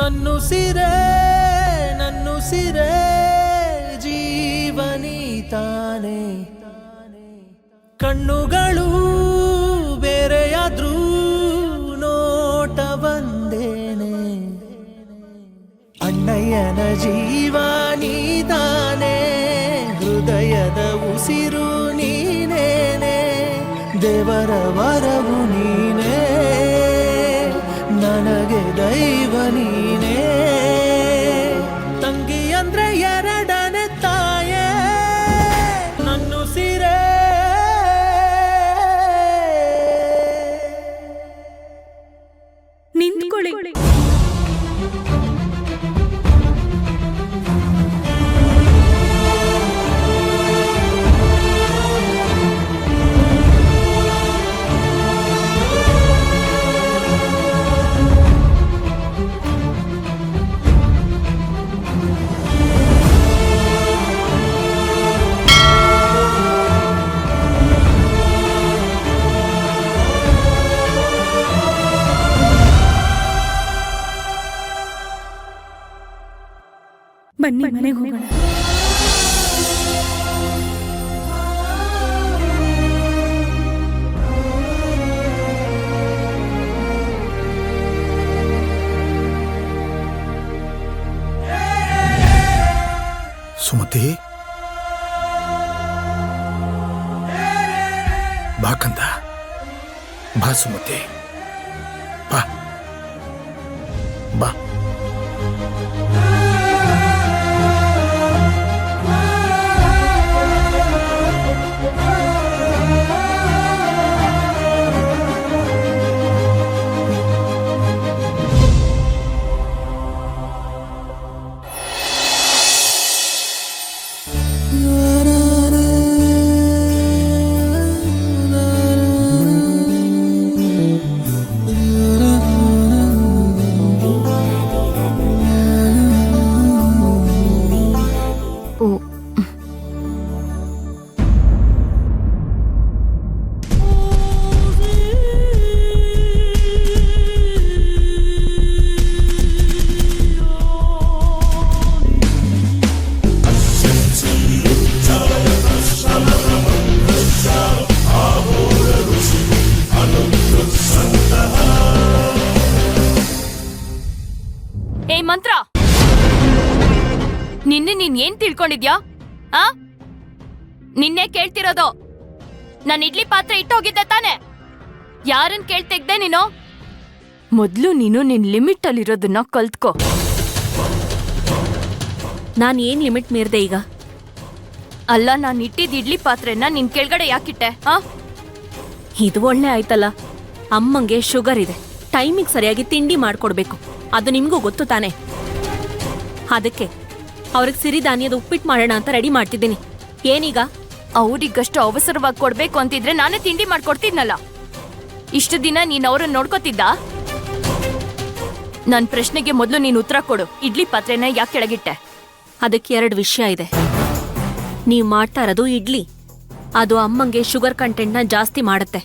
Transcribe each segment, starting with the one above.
ನನ್ನುಸಿರೇ ಜೀವನಿ ತಾನೆ. ಕಣ್ಣುಗಳು ಬೇರೆಯಾದ್ರೂ ನೋಟ ಬಂದೇನೆ. ಅಣ್ಣಯ್ಯನ ಜೀವ ನೀತಾನೆ, ಹೃದಯದ ಉಸಿರು ನೀನೇನೆ. ದೇವರ ವರವು ನೀನೇ, ನನಗೆ ದೈವ ನೀನೇ. ತಂಗಿ ಅಂದ್ರೆ ಎರಡನೇ ತಾಯೇ ನನ್ನುಸಿರೇ. ನಿಂತ್ಕೊಳ್ಳಿ. ಬನ್ನಿ ಮನೆಗೆ ಹೋಗೋಣ. ಸುಮತಿ ಬಾ ಕಂದ, ಬಾ ಸುಮತಿ, ಬಾ ಬಾ. ಮಂತ್ರ, ನಿನ್ನೆ ನೀನ್ ಏನ್ ತಿಳ್ಕೊಂಡಿದ್ಯಾ? ನಿನ್ನೆ ಕೇಳ್ತಿರೋದು. ನಾನು ಇಡ್ಲಿ ಪಾತ್ರೆ ಇಟ್ಟೋಗಿದ್ದೆ ತಾನೆ? ಯಾರನ್ ಕೇಳ್ತಿದ್ದೆ ನೀನು? ಮೊದ್ಲು ನೀನು ನಿನ್ ಲಿಮಿಟ್ ಅಲ್ಲಿರೋದನ್ನ ಕಲ್ತ್ಕೋ. ನಾನು ಏನ್ ಲಿಮಿಟ್ ಮೀರ್ದೆ ಈಗ? ಅಲ್ಲ, ನಾನು ಇಟ್ಟಿದ್ ಇಡ್ಲಿ ಪಾತ್ರೆನ ನಿನ್ ಕೆಳಗಡೆ ಯಾಕಿಟ್ಟೆ? ಇದು ಒಳ್ಳೆ ಆಯ್ತಲ್ಲ. ಅಮ್ಮಂಗೆ ಶುಗರ್ ಇದೆ, ಟೈಮಿಗೆ ಸರಿಯಾಗಿ ತಿಂಡಿ ಮಾಡ್ಕೊಡ್ಬೇಕು. ಅದು ನಿಮ್ಗೂ ಗೊತ್ತು ತಾನೆ. ಅದಕ್ಕೆ ಅವ್ರಿಗೆ ಸಿರಿಧಾನ್ಯದ ಉಪ್ಪಿಟ್ಟು ಮಾಡೋಣ ಅಂತ ರೆಡಿ ಮಾಡ್ತಿದ್ದೀನಿ. ಏನೀಗ? ಅವ್ರಿಗಷ್ಟು ಅವಸರವಾಗಿ ಕೊಡ್ಬೇಕು ಅಂತಿದ್ರೆ ನಾನೇ ತಿಂಡಿ ಮಾಡ್ಕೊಡ್ತಿದ್ನಲ್ಲ. ಇಷ್ಟು ದಿನ ನೀನ್ ಅವ್ರನ್ನ ನೋಡ್ಕೋತಿದ್ದ? ನನ್ ಪ್ರಶ್ನೆಗೆ ಮೊದಲು ನೀನ್ ಉತ್ತರ ಕೊಡು. ಇಡ್ಲಿ ಪಾತ್ರೆನ ಯಾಕೆ ಕೆಳಗಿಟ್ಟೆ? ಅದಕ್ಕೆ 2 ವಿಷಯ ಇದೆ. ನೀವು ಮಾಡ್ತಾ ಇರೋದು ಇಡ್ಲಿ, ಅದು ಅಮ್ಮಂಗೆ ಶುಗರ್ ಕಂಟೆಂಟ್ನ ಜಾಸ್ತಿ ಮಾಡುತ್ತೆ.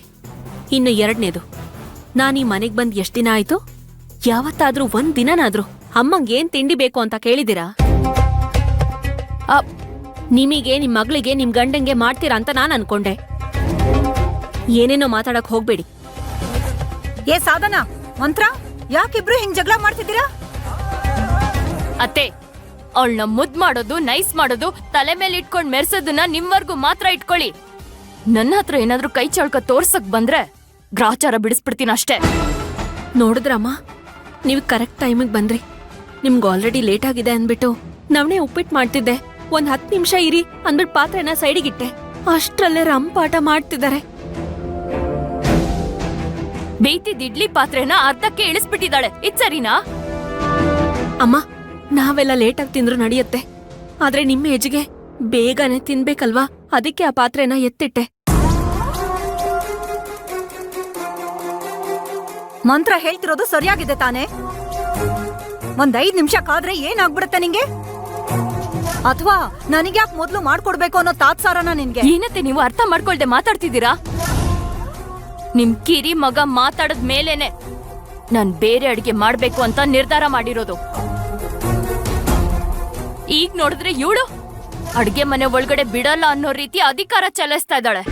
ಇನ್ನು 2ನೇದು, ನಾನು ಈ ಮನೆಗೆ ಬಂದು ಎಷ್ಟು ದಿನ ಆಯ್ತು? ಯಾವತ್ತಾದ್ರೂ 1 ದಿನನಾದ್ರೂ ಅಮ್ಮಂಗೆ ಏನ್ ತಿಂಡಿ ಬೇಕು ಅಂತ ಕೇಳಿದಿರಾ? ನಿಮಗೆ, ನಿಮ್ ಮಗಳಿಗೆ, ನಿಮ್ ಗಂಡಂಗೆ ಮಾಡ್ತೀರಾ ಅಂತ ನಾನ್ ಅನ್ಕೊಂಡೆ. ಏನೇನೋ ಮಾತಾಡಕ್ ಹೋಗ್ಬೇಡಿ. ಏ ಸಾಧನಾ, ಮಂತ್ರ, ಯಾಕಿಬ್ರು ಹಿಂಗ್ ಜಗಳ ಮಾಡ್ತಿದ್ದೀರಾ? ಅತ್ತೆ, ಅವಳನ್ನ ಮುದ್ ಮಾಡೋದು, ನೈಸ್ ಮಾಡೋದು, ತಲೆ ಮೇಲೆ ಇಟ್ಕೊಂಡ್ ಮೆರ್ಸೋದನ್ನ ನಿಮ್ವರ್ಗೂ ಮಾತ್ರ ಇಟ್ಕೊಳ್ಳಿ. ನನ್ನ ಹತ್ರ ಏನಾದ್ರೂ ಕೈ ಚಳಕ ತೋರ್ಸಕ್ ಬಂದ್ರೆ ಗ್ರಾಚಾರ ಬಿಡಿಸ್ಬಿಡ್ತೀನಿ ಅಷ್ಟೇ. ನೋಡಿದ್ರಮ್ಮ, ನೀವು ಕರೆಕ್ಟ್ ಟೈಮಿಗೆ ಬಂದ್ರಿ. ನಿಮ್ಗೆ ಆಲ್ರೆಡಿ ಲೇಟ್ ಆಗಿದೆ ಅಂದ್ಬಿಟ್ಟು ನವಣೆ ಉಪ್ಪಿಟ್ಟು ಮಾಡ್ತಿದ್ದೆ. 10 ನಿಮಿಷ ಇರಿ ಅಂದ್ಬಿಟ್ಟು ಪಾತ್ರೆನ ಸೈಡಿಗಿಟ್ಟೆ. ಅಷ್ಟ್ರಲ್ಲೇ ರಂಪಾಟ ಮಾಡ್ತಿದ್ದಾರೆ. ಬೇಯ್ತಿದ್ ಇಡ್ಲಿ ಪಾತ್ರೆನ ಅರ್ಧಕ್ಕೆ ಇಳಿಸ್ಬಿಟ್ಟಿದ್ದಾಳೆ. ಇದ್ ಸರಿನಾ? ಅಮ್ಮ, ನಾವೆಲ್ಲ ಲೇಟಾಗಿ ತಿಂದ್ರು ನಡೆಯುತ್ತೆ, ಆದ್ರೆ ನಿಮ್ಮ ಏಜ್ಗೆ ಬೇಗನೆ ತಿನ್ಬೇಕಲ್ವಾ? ಅದಕ್ಕೆ ಆ ಪಾತ್ರೆನ ಎತ್ತಿಟ್ಟೆ. ಮಂತ್ರ ಹೇಳ್ತಿರೋದು ಸರಿಯಾಗಿದೆ ತಾನೆ? 5 ನಿಮಿಷ ಕಾದ್ರೆ ಏನಾಗ್ಬಿಡುತ್ತೆ ನಿಂಗೆ? ಅಥವಾ ನನಗ್ಯಾಕ್ ಮೊದ್ಲು ಮಾಡ್ಕೊಡ್ಬೇಕು ಅನ್ನೋ ತಾತ್ಸಾರನ ನಿನ್ಗೆ? ಏನತ್ತೆ ನೀವು ಅರ್ಥ ಮಾಡ್ಕೊಳ್ದೆ ಮಾತಾಡ್ತಿದ್ದೀರಾ? ನಿಮ್ ಕಿರಿ ಮಗ ಮಾತಾಡದ್ ಮೇಲೇನೆ ನಾನ್ ಬೇರೆ ಅಡಿಗೆ ಮಾಡ್ಬೇಕು ಅಂತ ನಿರ್ಧಾರ ಮಾಡಿರೋದು. ಈಗ ನೋಡಿದ್ರೆ ಇವಳು ಅಡ್ಗೆ ಮನೆ ಒಳಗಡೆ ಬಿಡಲ್ಲ ಅನ್ನೋ ರೀತಿ ಅಧಿಕಾರ ಚಲಾಯಿಸ್ತಾ ಇದ್ದಾಳೆ.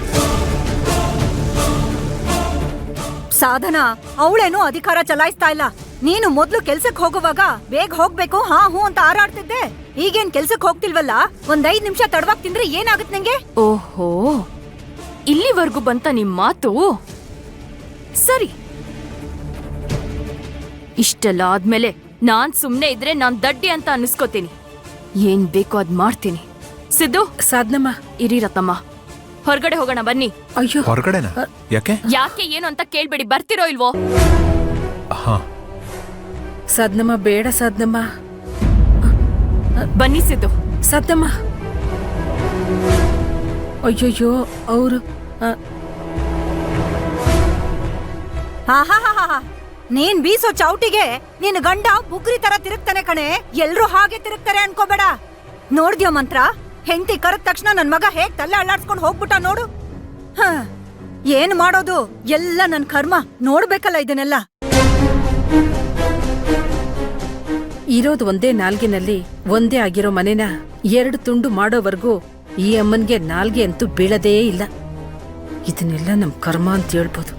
ಸಾಧನಾ, ಅವಳೇನು ಅಧಿಕಾರ ಚಲಾಯಿಸ್ತಾ ಇಲ್ಲ. ನೀನು ಮೊದ್ಲು ಕೆಲ್ಸಕ್ ಹೋಗುವಾಗ ಬೇಗ ಹೋಗ್ಬೇಕು ಹಾ ಹೂ ಅಂತ ಹಾರಾಡ್ತಿದ್ದೆ. ಈಗೇನ್ ಕೆಲ್ಸಕ್ ಹೋಗ್ತಿಲ್ವಲ್ಲ, ಒಂದ್ 5 ನಿಮಿಷ ತಡವಾಗಿ ತಿಂದ್ರೆ ಏನಾಗುತ್ತೆ ನಂಗೆ? ಓಹೋ, ಇಲ್ಲಿವರೆಗೂ ಬಂತ ನಿಮ್ ಮಾತು. ಸರಿ, ಇಷ್ಟೆಲ್ಲ ಆದ್ಮೇಲೆ ನಾನ್ ಸುಮ್ನೆ ಇದ್ರೆ ನಾನ್ ದಡ್ಡಿ ಅಂತ ಅನ್ಸ್ಕೋತೀನಿ. ಏನ್ ಬೇಕೋ ಅದ್ ಮಾಡ್ತೀನಿ. ಸಿದ್ದು, ಸಾಧನಮ್ಮ. ಇರಿ ರತಮ್ಮ, ಹೊರಗಡೆ ಹೋಗೋಣ ಬನ್ನಿ. ಅಯ್ಯೋ, ಹೊರಗಡೆನಾ? ಯಾಕೆ? ಯಾಕೆ ಏನು ಅಂತ ಕೇಳ್ಬೇಡಿ, ಬರ್ತಿರೋ ಇಲ್ವೋ? ಹಾ, ಸಾಧನಮ್ಮ ಬೇಡ ಸಾಧನಮ್ಮ. ಬನ್ನಿ ಸಿದ್ದು. ಸಾಧನಮ್ಮ. ಅಯ್ಯೋಯ್ಯೋ, ಅವರು ಆಹಾಹಾಹಾ. ನೀನ್ ಬೀಸೋ ಚೌಟಿಗೆ ನಿನ್ ಗಂಡ ಬುಗ್ರಿ ತರ ತಿರುಗ್ತಾನೆ ಕಣೆ. ಎಲ್ರೂ ಹಾಗೆ ತಿರುಗ್ತಾರೆ ಅನ್ಕೋಬೇಡ. ನೋಡ್ದ್ಯೋ ಮಂತ್ರ, ಹೆಂಡತಿ ಕರೆದ ತಕ್ಷಣ ನನ್ ಮಗ ಹೇಗ್ ತಲೆ ಅಳ್ಳಾಡ್ಸ್ಕೊಂಡ್ ಹೋಗ್ಬಿಟ್ಟ ನೋಡು. ಏನ್ ಮಾಡೋದು, ಎಲ್ಲ ನನ್ ಕರ್ಮ. ನೋಡ್ಬೇಕಲ್ಲ ಇದನ್ನೆಲ್ಲ. ಇರೋದು ಒಂದೇ ನಾಲ್ಗಿನಲ್ಲಿ ಒಂದೇ ಆಗಿರೋ ಮನೆನ 2 ತುಂಡು ಮಾಡೋವರೆಗೂ ಈ ಅಮ್ಮನ್ಗೆ ನಾಲ್ಗೆ ಅಂತೂ ಬೀಳದೇ ಇಲ್ಲ. ಇದನ್ನೆಲ್ಲ ನಮ್ ಕರ್ಮ ಅಂತ ಹೇಳ್ಬೋದು.